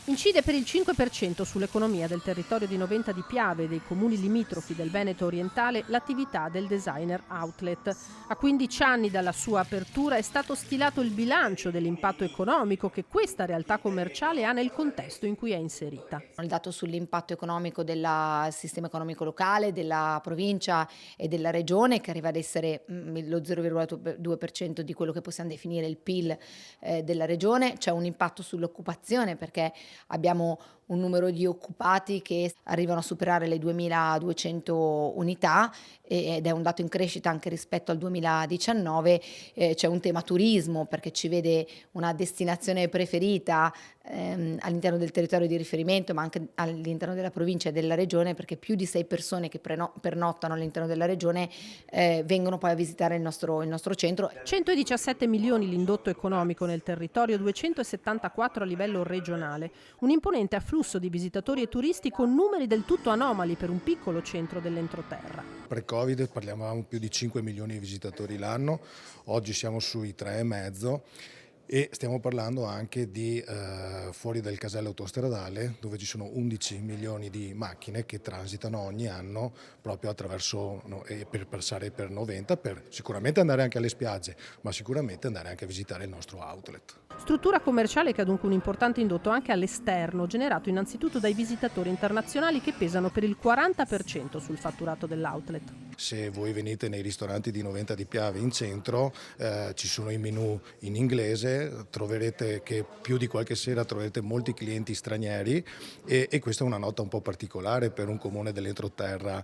Incide per il 5% sull'economia del territorio di Noventa di Piave e dei comuni limitrofi del Veneto orientale l'attività del designer outlet. A 15 anni dalla sua apertura è stato stilato il bilancio dell'impatto economico che questa realtà commerciale ha nel contesto in cui è inserita. Il dato sull'impatto economico del sistema economico locale, della provincia e della regione, che arriva ad essere lo 0,2% di quello che possiamo definire il PIL della regione. C'è un impatto sull'occupazione perché abbiamo un numero di occupati che arrivano a superare le 2200 unità ed è un dato in crescita anche rispetto al 2019. C'è un tema turismo perché ci vede una destinazione preferita all'interno del territorio di riferimento, ma anche all'interno della provincia e della regione, perché più di 6 persone che pernottano all'interno della regione vengono poi a visitare il nostro centro. 117 milioni l'indotto economico nel territorio, 274 a livello regionale. Un imponente afflusso di visitatori e turisti con numeri del tutto anomali per un piccolo centro dell'entroterra. Pre-Covid parliamo più di 5 milioni di visitatori l'anno, oggi siamo sui 3,5 e stiamo parlando anche di fuori dal casello autostradale dove ci sono 11 milioni di macchine che transitano ogni anno proprio attraverso per passare per Noventa, per sicuramente andare anche alle spiagge, ma sicuramente andare anche a visitare il nostro outlet. Struttura commerciale che ha dunque un importante indotto anche all'esterno, generato innanzitutto dai visitatori internazionali che pesano per il 40% sul fatturato dell'outlet. Se voi venite nei ristoranti di Noventa di Piave in centro, ci sono i menù in inglese, troverete che più di qualche sera troverete molti clienti stranieri e questa è una nota un po' particolare per un comune dell'entroterra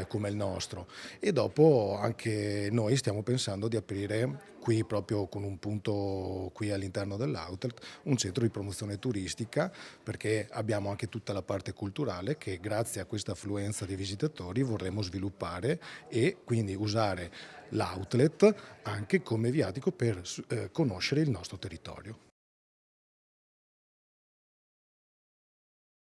come il nostro. E dopo anche noi stiamo pensando di aprire qui proprio con un punto qui all'interno dell'outlet, un centro di promozione turistica perché abbiamo anche tutta la parte culturale che grazie a questa affluenza di visitatori vorremmo sviluppare e quindi usare l'outlet anche come viatico per conoscere il nostro territorio.